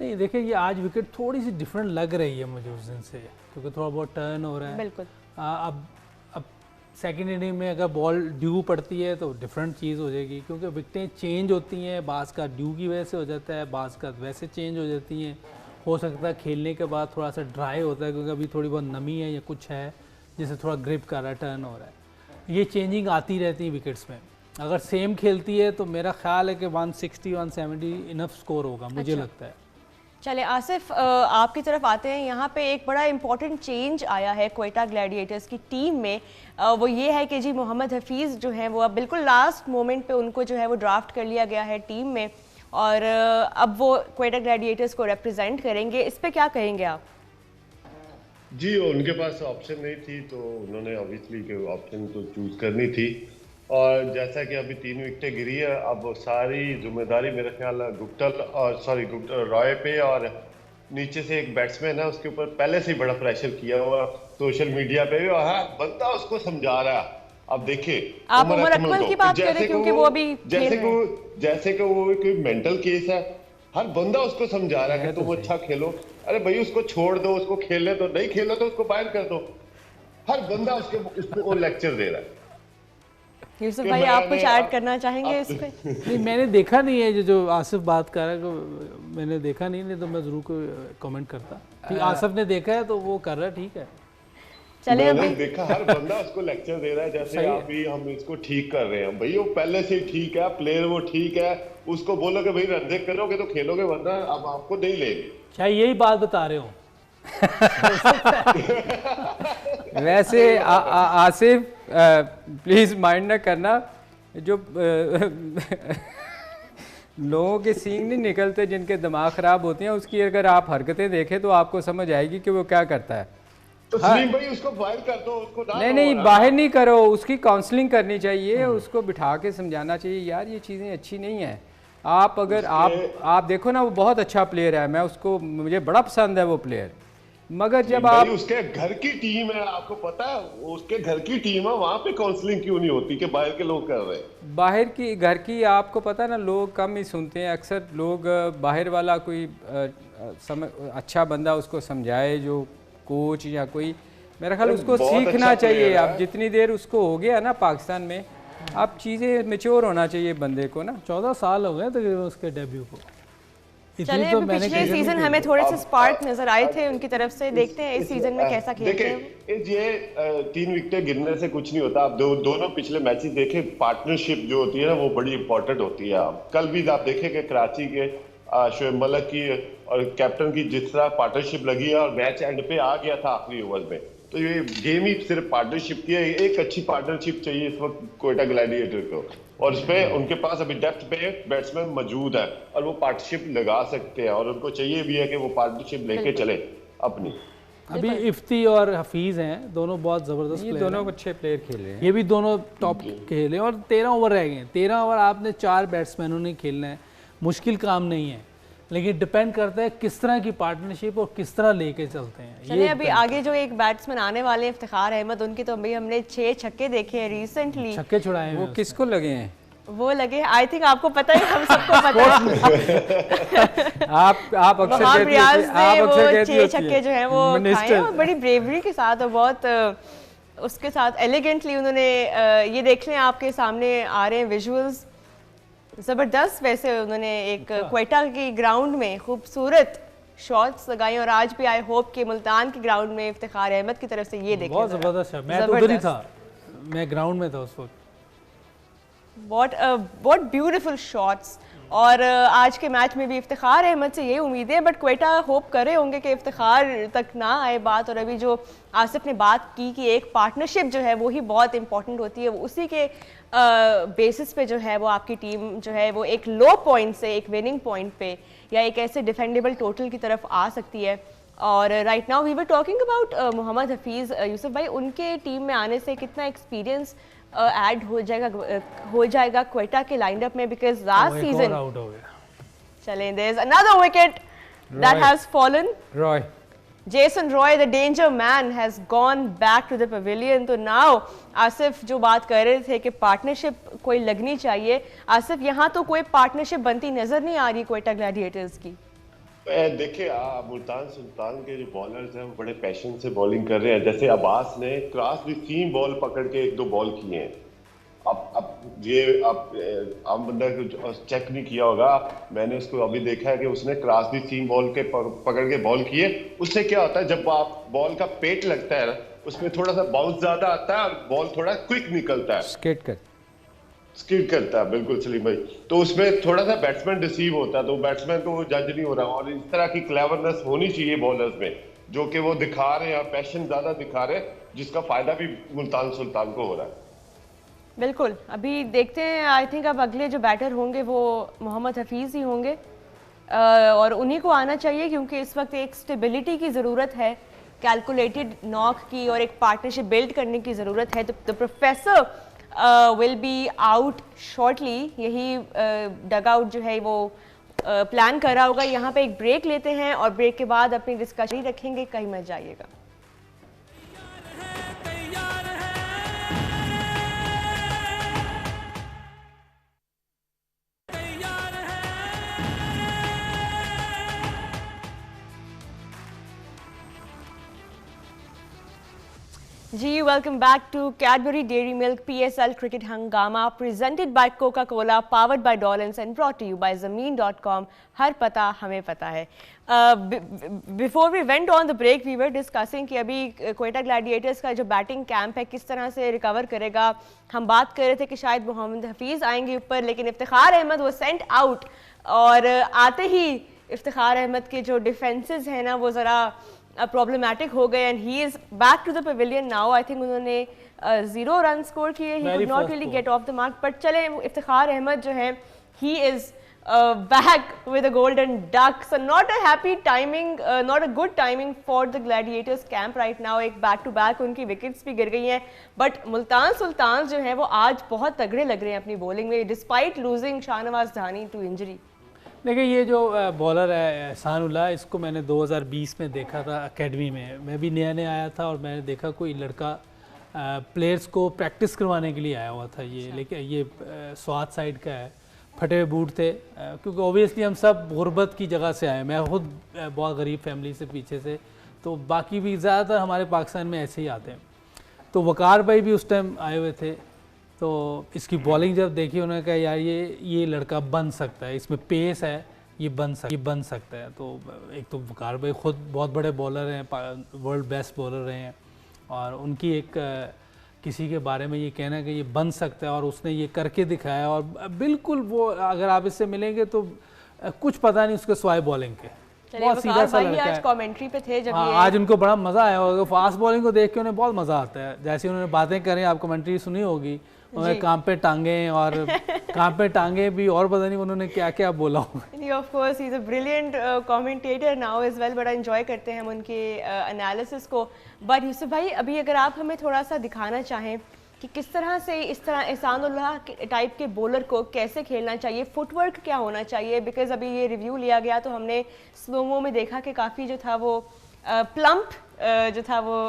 नहीं देखिए, ये आज विकेट थोड़ी सी डिफरेंट लग रही है मुझे उस दिन से, क्योंकि थोड़ा बहुत टर्न हो रहा है। बिल्कुल। अब सेकेंड इनिंग में अगर बॉल ड्यू पड़ती है तो डिफरेंट चीज़ हो जाएगी, क्योंकि विकटें चेंज होती हैं, बाज़ का ड्यू की वजह से हो जाता है, बाज़ का वैसे चेंज हो जाती हैं। हो सकता है खेलने के बाद थोड़ा सा ड्राई होता है, क्योंकि अभी थोड़ी बहुत नमी है या कुछ है जिससे थोड़ा ग्रिप कर रहा है, टर्न हो रहा है। ये चेंजिंग आती रहती है विकेट्स में। अगर सेम खेलती है तो मेरा ख्याल है कि 160 170 इनफ स्कोर होगा, मुझे लगता है। चले आसिफ, आपकी तरफ आते हैं। यहाँ पे एक बड़ा इंपॉर्टेंट चेंज आया है क्वेटा ग्लैडिएटर्स की टीम में, वो ये है कि जी मोहम्मद हफीज़ जो है वो अब बिल्कुल लास्ट मोमेंट पे उनको जो है वो ड्राफ्ट कर लिया गया है टीम में, और अब वो क्वेटा ग्लैडिएटर्स को रिप्रेजेंट करेंगे। इस पे क्या कहेंगे आप? जी, उनके पास ऑप्शन नहीं थी तो उन्होंने ऑब्वियसली के ऑप्शन तो चूज करनी थी, और जैसा कि अभी 3 विकेटें गिरी है, अब सारी जिम्मेदारी मेरे ख्याल रॉय पे, और नीचे से एक बैट्समैन है उसके ऊपर पहले से ही बड़ा प्रेशर किया हुआ सोशल मीडिया पे भी, और हाँ बंदा उसको समझा रहा है। अब देखिए आप उमर अकमल की बात करें, क्योंकि वो अभी जैसे कि वो कोई मेंटल केस है, हर बंदा उसको समझा रहा है कि तुम अच्छा खेलो। अरे भाई उसको छोड़ दो, उसको खेलने दो, नहीं खेलो तो उसको बाहर कर दो। हर बंदा उसको लेक्चर दे रहा है। यूसुफ भाई, आप कुछ ऐड करना चाहेंगे इस पे? नहीं, मैंने देखा नहीं है जो आसिफ बात कर रहा है, मैंने देखा नहीं तो मैं ज़रूर कमेंट करता। आसिफ ने देखा है तो वो कर रहा है, ठीक है। चले मैंने देखा हर बंदा उसको लेक्चर दे रहा है, जैसे अभी हम इसको ठीक कर रहे हैं। भाई वो पहले से ही ठीक है, प्लेयर वो ठीक है, उसको बोलो कि भाई रन देख करोगे तो खेलोगे, वरना अब आपको नहीं लेंगे। शायद यही बात बता रहे हो। वैसे आसिफ प्लीज़ माइंड ना करना, जो लोगों के सींग नहीं निकलते, जिनके दिमाग ख़राब होते हैं, उसकी अगर आप हरकतें देखें तो आपको समझ आएगी कि वो क्या करता है। तो सलीम भाई उसको बाहर कर दो, उसको नहीं बाहर नहीं करो, उसकी काउंसलिंग करनी चाहिए, उसको बिठा के समझाना चाहिए यार ये चीज़ें अच्छी नहीं है। आप अगर आप देखो ना, वो बहुत अच्छा प्लेयर है, मैं उसको, मुझे बड़ा पसंद है वो प्लेयर, मगर जब आप उसके घर की टीम है, आपको पता है उसके घर की टीम है, वहां पे काउंसलिंग क्यों नहीं होती कि बाहर के लोग कर रहे हैं? बाहर की घर की आपको पता है ना, लोग कम ही सुनते हैं। अक्सर लोग बाहर वाला कोई अच्छा बंदा उसको समझाए, जो कोच या कोई, मेरा ख्याल उसको सीखना चाहिए। अब जितनी देर उसको हो गया ना पाकिस्तान में, अब चीज़ें मैच्योर होना चाहिए बंदे को ना। 14 साल हो गए तकरीबन उसके डेब्यू को। चलिए, तो पिछले सीजन हमें थोड़े से स्पार्क नजर आए थे उनकी तरफ से, देखते हैं इस सीजन में कैसा खेलते हैं। ये 3 विकेटें गिरने से कुछ नहीं होता। आप दोनों पिछले मैचेस देखें, पार्टनरशिप जो होती है ना वो बड़ी इंपॉर्टेंट होती है। कल भी आप देखेंगे कराची के शोएब मलिक की और कैप्टन की जिस तरह पार्टनरशिप लगी है, और मैच एंड पे आ गया था आखिरी ओवर में, तो ये गेम ही सिर्फ पार्टनरशिप की है। एक अच्छी पार्टनरशिप चाहिए इस वक्त क्वेटा ग्लैडिएटर को, और इसमें उनके पास अभी डेप्थ पे बैट्समैन मौजूद है और वो पार्टनरशिप लगा सकते हैं, और उनको चाहिए भी है कि वो पार्टनरशिप लेके चले अपनी। अभी इफ्ती और हफीज़ हैं, दोनों बहुत ज़बरदस्त प्लेयर, दोनों अच्छे प्लेयर खेल रहे हैं। ये भी दोनों टॉप खेले, और 13 ओवर रह गए। 13 ओवर आपने 4 बैट्समैनों ने खेलना है, मुश्किल काम नहीं है, लेकिन डिपेंड करता है किस तरह की पार्टनरशिप और किस तरह लेके चलते हैं। चलिए, अभी आगे जो एक बैट्समैन आने वाले हैं इफ्तिखार अहमद, उनकी तो अभी हमने 6 छक्के देखे हैं रिसेंटली। छक्के छुड़ाए हैं। वो किसको लगे हैं? वो लगे, आई थिंक आपको पता है, हम सबको पता है। आप अक्सर कहती होती हैं 6 छक्के जो हैं वो खाए, और बड़ी ब्रेवरी के साथ और बहुत उसके साथ एलिगेंटली उन्होंने, ये देख लें आपके सामने आ रहे हैं विजुअल्स, ज़बरदस्त। वैसे उन्होंने एक क्वेटा की ग्राउंड में खूबसूरत शॉट्स लगाए, और आज भी आई होप कि मुल्तान के ग्राउंड में इफ्तिखार अहमद की तरफ से ये देखें, बहुत ज़बरदस्त। मैं तो उधर ही था, मैं ग्राउंड में था उस वक्त। What beautiful shots. और आज के मैच में भी इफ्तिखार अहमद से यही उम्मीद है, बट क्वेटा होप कर रहे होंगे कि इफ्तिखार तक ना आए बात। और अभी जो आसिफ ने बात की कि एक पार्टनरशिप जो है वो ही बहुत इंपॉर्टेंट होती है, उसी के बेसिस पे जो है वो आपकी टीम जो है वो एक लो पॉइंट से एक विनिंग पॉइंट पे या एक ऐसे डिफेंडेबल टोटल की तरफ आ सकती है। और right now we were talking about Mohammad Hafeez. Yousuf भाई, उनके टीम में आने से कितना एक्सपीरियंस ऐड हो जाएगा क्वेटा के लाइनअप में, बिकॉज लास्ट सीजन आउट हो गया। चलें, there is another wicket that has fallen. Roy, Jason Roy the danger man has gone back to the pavilion. तो नाउ आसिफ जो बात कर रहे थे कि पार्टनरशिप कोई लगनी चाहिए, आसिफ यहाँ तो कोई पार्टनरशिप बनती नजर नहीं आ रही क्वेटा ग्लैडिएटर्स की। देखिए, मुल्तान सुल्तान के जो बॉलर्स हैं वो बड़े पैशन से बॉलिंग कर रहे हैं। जैसे अब्बास ने क्रॉस द सीम बॉल पकड़ के 1-2 बॉल किए हैं। अब ये आम बंदा चेक नहीं किया होगा, मैंने उसको अभी देखा है कि उसने क्रॉस द सीम बॉल के पकड़ के बॉल किए। उससे क्या होता है, जब आप बॉल का पेट लगता है उसमें थोड़ा सा बाउंस ज्यादा आता है और बॉल थोड़ा क्विक निकलता है, स्किड करता है। बिल्कुल सलीम भाई, तो उसमें थोड़ा सा बैट्समैन डिसीव होता है, तो बैट्समैन को जज नहीं हो रहा। और इस तरह की क्लेवरनेस होनी चाहिए बॉलर्स में, जो कि वो दिखा रहे हैं, पैशन ज्यादा दिखा रहे हैं, जिसका फायदा भी मुल्तान सुल्तान को हो रहा है। बिल्कुल, अभी देखते हैं। आई थिंक अब अगले जो बैटर होंगे वो मोहम्मद हफीज़ ही होंगे और उन्हीं को आना चाहिए, क्योंकि इस वक्त एक स्टेबिलिटी की ज़रूरत है, कैलकुलेटेड नॉक की, और एक पार्टनरशिप बिल्ड करने की ज़रूरत है। तो professor will be out shortly, यही डग आउट जो है वो प्लान कर रहा होगा। यहाँ पे एक ब्रेक लेते हैं और ब्रेक के बाद अपनी डिस्कशन रखेंगे, कहीं मत जाइएगा। जी, welcome back to Cadbury Dairy Milk PSL cricket Hungama presented by Coca Cola, powered by Dollins and brought to you by ज़मीन.com। हर पता हमें पता है। Before we went on the break we were discussing कि अभी क्वेटा ग्लैडिएटर्स का जो बैटिंग कैंप है किस तरह से रिकवर करेगा। हम बात कर रहे थे कि शायद मोहम्मद हफीज़ आएंगे ऊपर, लेकिन इफ्तिखार अहमद वो सेंट आउट, और आते ही इफ्तिखार अहमद के जो डिफेंसेस हैं ना वो ज़रा प्रॉब्लमैटिक हो गए, and he is back to the pavilion now. I think उन्होंने 0 रन स्कोर किए, he could not really get off the mark, but चले इफ्तिखार अहमद जो है he is back with a golden duck. So not a happy timing, not a good timing for the Gladiators camp right now. एक back to back उनकी विकेट्स भी गिर गई हैं, बट मुल्तान सुल्तान जो है वो आज बहुत तगड़े लग रहे हैं अपनी बॉलिंग में, despite losing Shahnawaz Dhani to injury. देखिए, ये जो बॉलर है एहसानुल्लाह, इसको मैंने 2020 में देखा था अकेडमी में। मैं भी नया नया आया था और मैंने देखा कोई लड़का प्लेयर्स को प्रैक्टिस करवाने के लिए आया हुआ था ये, लेकिन ये स्वात साइड का है, फटे हुए बूट थे, क्योंकि ओबियसली हम सब गुर्बत की जगह से आए। मैं खुद बहुत गरीब फैमिली से पीछे से, तो बाकी भी ज़्यादातर हमारे पाकिस्तान में ऐसे ही आते हैं। तो वकार भाई भी उस टाइम आए हुए थे, तो इसकी बॉलिंग जब देखी उन्होंने कहा यार ये लड़का बन सकता है, इसमें पेस है, ये बन सकता है। तो एक तो वकार भाई खुद बहुत बड़े बॉलर हैं, वर्ल्ड बेस्ट बॉलर रहे हैं, और उनकी एक किसी के बारे में ये कहना कि ये बन सकता है और उसने ये करके दिखाया, और बिल्कुल वो अगर आप इससे मिलेंगे तो कुछ पता नहीं उसके स्वाय बॉलिंग के, बहुत सीधा सा लड़का है। आज कमेंट्री पे थे जब ये आज उनको बड़ा मज़ा आया होगा, फास्ट बॉलिंग को देख के उन्हें बहुत मज़ा आता है। जैसे उन्होंने बातें करें, आप कमेंट्री सुनी होगी, उन्होंने काम पे टांगे और काम पे टांगे भी, और पता नहीं उन्होंने क्या क्या बोला होगा। Of course he is a brilliant commentator now as well, बड़ा एंजॉय करते हैं हम उनके एनालिसिस को। बट यूसुफ भाई, अभी अगर आप हमें थोड़ा सा दिखाना चाहें कि किस तरह से इस तरह एहसानुल्लाह टाइप के बॉलर को कैसे खेलना चाहिए, फुटवर्क क्या होना चाहिए, बिकॉज अभी ये रिव्यू लिया गया तो हमने स्लोमो में देखा कि काफ़ी जो था वो प्लम्प जो था वो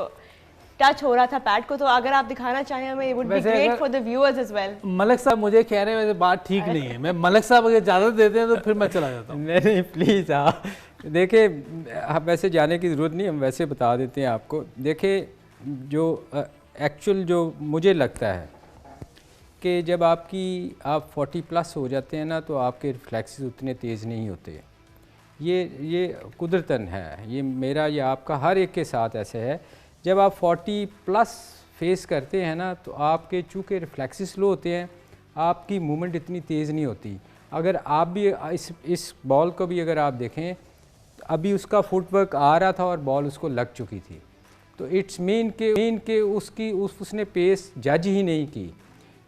टच हो रहा था पैड को। तो अगर आप दिखाना चाहें हमें, it would be great for the viewers as well। Malik साहब मुझे कह रहे हैं वैसे बात ठीक नहीं है, मैं मलिक साहब अगर इजाज़त देते हैं तो फिर मैं चला जाता हूँ। नहीं प्लीज़, हाँ देखिए, हम वैसे जाने की ज़रूरत नहीं, हम वैसे बता देते हैं आपको। देखिए, जो एक्चुअल जो मुझे लगता है कि जब आप 40+ हो जाते हैं ना, तो आपके रिफ्लेक्सेस उतने तेज़ नहीं होते। ये कुदरतन है, ये मेरा या आपका हर एक के साथ ऐसे है। जब आप 40+ फेस करते हैं ना, तो आपके चूँकि रिफ्लेक्सेस स्लो होते हैं, आपकी मूवमेंट इतनी तेज़ नहीं होती। अगर आप भी इस बॉल को भी अगर आप देखें, अभी उसका फुटवर्क आ रहा था और बॉल उसको लग चुकी थी, तो इट्स मीन के उसने पेस जज ही नहीं की।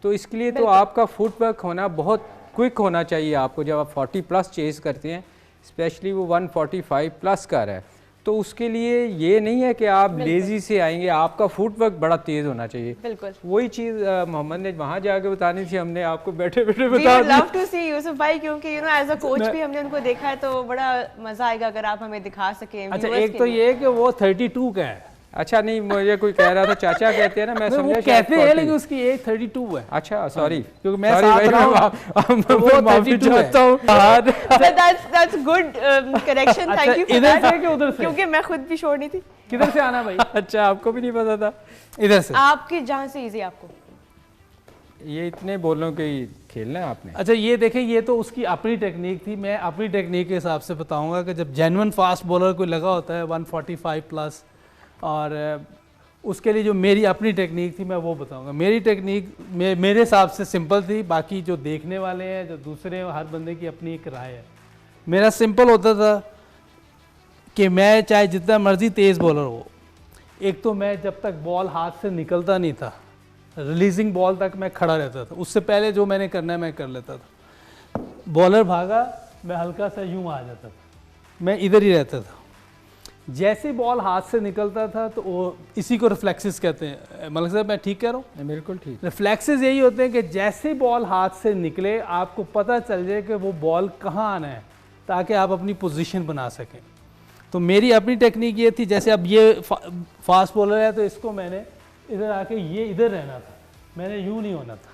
तो इसके लिए तो आपका फुटवर्क होना बहुत क्विक होना चाहिए आपको। जब आप 40 प्लस चेस करते हैं, स्पेशली वो 145 प्लस कर है, तो उसके लिए ये नहीं है कि आप लेजी से आएंगे, आपका फुटवर्क बड़ा तेज होना चाहिए। बिल्कुल वही चीज़ मोहम्मद ने वहाँ जाके बतानी थी, हमने आपको बैठे बैठे बता दी। लव टू सी यूसुफ भाई, क्योंकि एज अ कोच भी हमने उनको देखा है, तो बड़ा मजा आएगा अगर आप हमें दिखा सकें। अच्छा, एक तो ये कि वो 32 का है। अच्छा नहीं, मुझे कोई कह रहा था चाचा कहते हैं ना, मैं समझा कहते हैं लेकिन उसकी एज 32 है। अच्छा सॉरी, क्योंकि मैं साथ रहा हूं, तो वो 32 चाहता हूं। That's good correction, thank you. इधर से कि उधर से? क्योंकि मैं खुद भी श्योर नहीं थी। किधर से आना भाई? अच्छा, आपको भी नहीं पता था? इधर से। आपकी जहां से इजी आपको। ये इतने बोलों के खेलना है आपने। अच्छा, ये देखें, ये तो उसकी अपनी टेक्निक थी। मैं अपनी टेक्निक के हिसाब से बताऊंगा कि जब जेन्युइन फास्ट बॉलर कोई लगा होता है 145 प्लस, और उसके लिए जो मेरी अपनी टेक्निक थी मैं वो बताऊंगा। मेरी टेक्निक मेरे हिसाब से सिंपल थी, बाकी जो देखने वाले हैं, जो दूसरे, हर बंदे की अपनी एक राय है। मेरा सिंपल होता था कि मैं चाहे जितना मर्जी तेज़ बॉलर हो, एक तो मैं जब तक बॉल हाथ से निकलता नहीं था, रिलीजिंग बॉल तक मैं खड़ा रहता था। उससे पहले जो मैंने करना है मैं कर लेता था। बॉलर भागा, मैं हल्का सा यूँ आ जाता था, मैं इधर ही रहता था। जैसे बॉल हाथ से निकलता था तो वो इसी को रिफ्लेक्सेस कहते हैं। मलिक साहब, मैं ठीक कह रहा हूँ? बिल्कुल ठीक। रिफ्लेक्सेस यही होते हैं कि जैसे बॉल हाथ से निकले आपको पता चल जाए कि वो बॉल कहाँ आना है, ताकि आप अपनी पोजीशन बना सकें। तो मेरी अपनी टेक्निक ये थी, जैसे अब ये फास्ट बॉलर है तो इसको मैंने इधर आके ये इधर रहना था, मैंने यूँ नहीं होना था।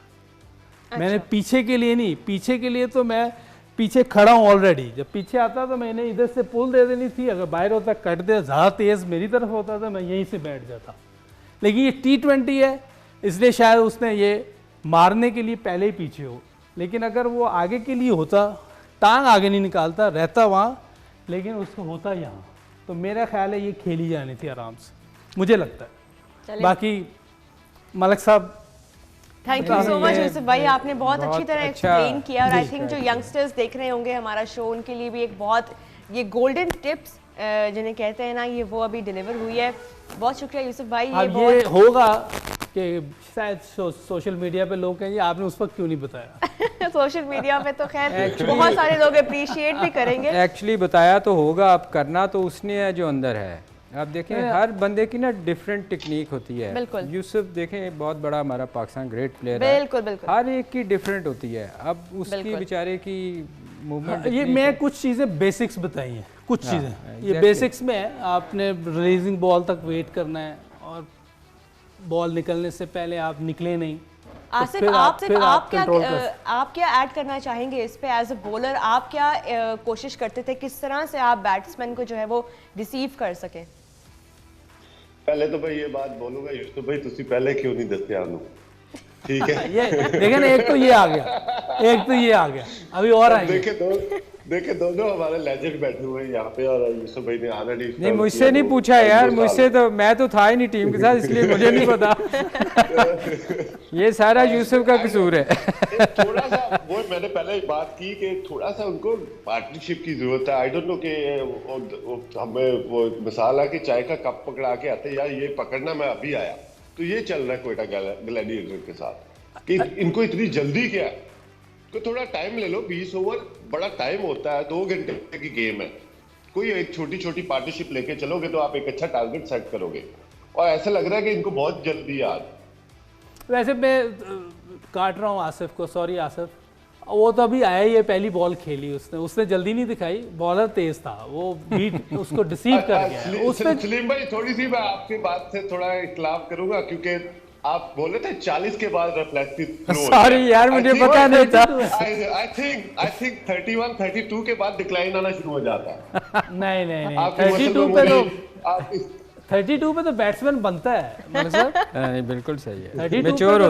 अच्छा। मैंने पीछे के लिए नहीं, पीछे के लिए तो मैं पीछे खड़ा हूँ ऑलरेडी। जब पीछे आता तो मैंने इधर से पुल दे देनी थी, अगर बाहर होता कट दे, ज़्यादा तेज़ मेरी तरफ होता था मैं यहीं से बैठ जाता। लेकिन ये T20 है, इसलिए शायद उसने ये मारने के लिए पहले ही पीछे हो। लेकिन अगर वो आगे के लिए होता, टांग आगे नहीं निकालता, रहता वहाँ, लेकिन उसको होता यहाँ, तो मेरा ख्याल है ये खेली जानी थी आराम से, मुझे लगता है। बाकी मलिक साहब, thank you so much Yusuf भाई, आपने बहुत अच्छी तरह एक्सप्लेन किया। और आई थिंक जो यंगस्टर्स देख रहे होंगे हमारा शो, उनके लिए भी एक बहुत ये गोल्डन टिप्स जिन्हें कहते हैं ना, ये वो अभी डिलीवर हुई है। बहुत शुक्रिया यूसुफ भाई। ये होगा कि शायद सोशल मीडिया पे लोग कहेंगे आपने उस वक्त क्यों नहीं बताया। सोशल मीडिया पे तो खैर बहुत सारे लोग अप्रिशिएट भी करेंगे। एक्चुअली बताया तो होगा, अब करना तो उसने है जो अंदर है। आप देखें हर बंदे की ना डिफरेंट टेक्निक होती है। बिल्कुल। यूसुफ देखें बहुत बड़ा हमारा पाकिस्तान ग्रेट प्लेयर है, हर एक की डिफरेंट होती है। अब उसकी बेचारे की मूवमेंट, ये मैं कुछ चीज़ें बेसिक्स बताई हैं, कुछ चीज़ें ये बेसिक्स में है। आपने रिलीजिंग बॉल तक वेट करना है और बॉल निकलने से पहले आप निकले नहीं। आसिफ, आप क्या ऐड करना चाहेंगे इस पे एज अ बॉलर? आप क्या कोशिश करते थे, किस तरह से आप बैट्समैन को जो है वो रिसीव कर सकें? पहले तो मैं ये बात बोलूंगा यूसुफ भाई, तुसी पहले क्यों नहीं दसते आनू? ठीक है। ये देखें ना, एक तो ये आ गया, एक तो ये आ गया, अभी और आएंगे। देखे दोनों हमारे लेजेंड बैठे हुए हैं यहाँ पे, और यूसुफ भाई ने ऑलरेडी नहीं, मुझसे नहीं पूछा यार, मुझसे तो मैं तो था ही नहीं टीम के साथ, इसलिए मुझे नहीं पता। ये सारा यूसुफ का कसूर है। थोड़ा सा वो मैंने पहले ही बात की कि थोड़ा सा उनको पार्टनरशिप की जरूरत है। आई डोंट नो कि हमें वो मिसाल है कि चाय का कप पकड़ा के आते यार ये पकड़ना, मैं अभी आया, तो ये चल रहा है कोयटा ग्लैडिएटर के साथ कि इनको इतनी जल्दी क्या है, तो थोड़ा टाइम ले लो। 20 ओवर बड़ा टाइम होता है, 2 घंटे की गेम है। कोई एक छोटी छोटी पार्टनरशिप लेके चलोगे तो आप एक अच्छा टारगेट सेट करोगे, और ऐसा लग रहा है कि इनको बहुत जल्दी है आज। वैसे मैं काट रहा हूँ आसिफ को, सॉरी आसिफ, वो तो अभी आया ही है, पहली बॉल खेली उसने जल्दी नहीं दिखाई, बॉलर तेज था, वो बीट उसको डिसीव कर गया। सलीम भाई, थोड़ी सी मैं आपकी बात से थोड़ा इख्तिलाफ करूंगा, क्योंकि आप बोले थे 40 के बाद रिफ्लेक्टिव। सॉरी यार, मुझे पता नहीं था। आई थिंक 31, 32 के बाद डिक्लाइन आना शुरू हो जाता है। नहीं 32 पे तो बैट्समैन बनता है। नहीं, बिल्कुल सही है, मैच्योर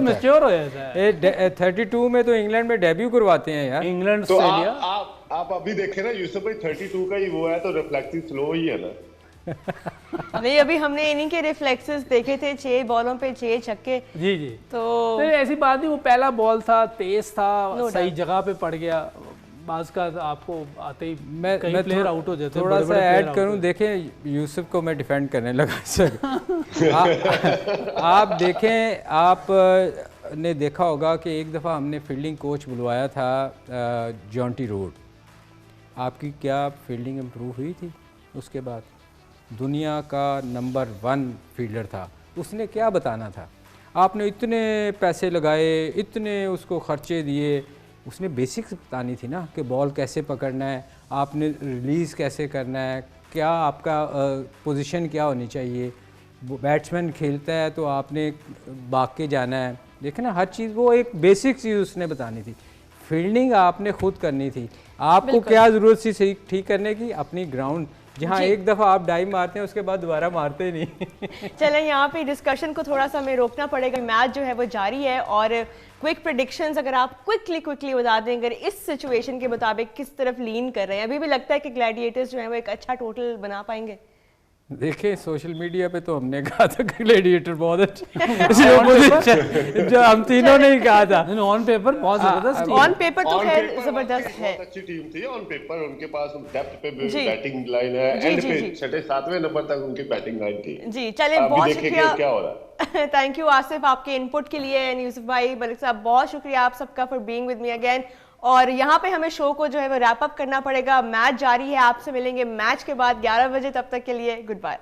हो जाता है। 32 में तो इंग्लैंड में डेब्यू करवाते हैं यार, इंग्लैंड तो आप अभी देखे ना यूसुफ भाई, 32 का ही वो है, तो रिफ्लेक्टिव स्लो ही है ना। नहीं, अभी हमने इन्हीं के रिफ्लेक्सेस देखे थे, 6 बॉलों पे 6 छक्के। जी जी, तो ऐसी बात नहीं, वो पहला बॉल था, तेज था, No सही doubt। जगह पे पड़ गया। बाज का आपको आते ही मैं प्लेयर आउट हो जाते हैं, थोड़ा बड़े-बड़े सा player ऐड out करूं, हो देखें यूसुफ को मैं डिफेंड करने लगा सर। आप देखें, आप ने देखा होगा कि एक दफ़ा हमने फील्डिंग कोच बुलवाया था जॉन्टी रोड। आपकी क्या फील्डिंग इम्प्रूव हुई थी? उसके बाद दुनिया का नंबर 1 फील्डर था, उसने क्या बताना था? आपने इतने पैसे लगाए, इतने उसको खर्चे दिए, उसने बेसिक्स बतानी थी ना कि बॉल कैसे पकड़ना है, आपने रिलीज़ कैसे करना है, क्या आपका पोजीशन क्या होनी चाहिए। बैट्समैन खेलता है तो आपने भाग के जाना है, देखें ना हर चीज़, वो एक बेसिक चीज़ उसने बतानी थी। फील्डिंग आपने खुद करनी थी। आपको क्या ज़रूरत थी सही ठीक करने की? अपनी ग्राउंड, जहाँ एक दफ़ा आप डाइव मारते हैं उसके बाद दोबारा मारते ही नहीं। चलें, यहाँ पे डिस्कशन को थोड़ा सा हमें रोकना पड़ेगा। मैच जो है वो जारी है और क्विक प्रेडिक्शंस अगर आप क्विकली बता दें, अगर इस सिचुएशन के मुताबिक किस तरफ लीन कर रहे हैं। अभी भी लगता है कि ग्लैडिएटर्स जो है वो एक अच्छा टोटल बना पाएंगे? देखें सोशल मीडिया पे तो हमने कहा था कि ग्लैडिएटर बहुत अच्छा, जो हम तीनों ने ही कहा था। ऑन पेपर बहुत जबरदस्त टीम। ऑन पेपर तो On खैर paper जबरदस्त है। बहुत अच्छी टीम थी। ऑन पेपर उनके पास डेप्थ पे जी। बैटिंग लाइन है, जी, एंड जी, पे जी। 6 7वें नंबर तक उनकी बैटिंग लाइन थी। जी चलें, अभी बहुत देखेंगे शुक्रिया। क्या हो रहा है। थैंक यू आसिफ आपके इनपुट के लिए, एंड यूसुफ भाई, मलिक साहब, बहुत शुक्रिया आप सबका for being with me again. और यहाँ पे हमें शो को जो है वो रैप अप करना पड़ेगा। मैच जारी है, आपसे मिलेंगे मैच के बाद 11 बजे। तब तक के लिए गुड बाय।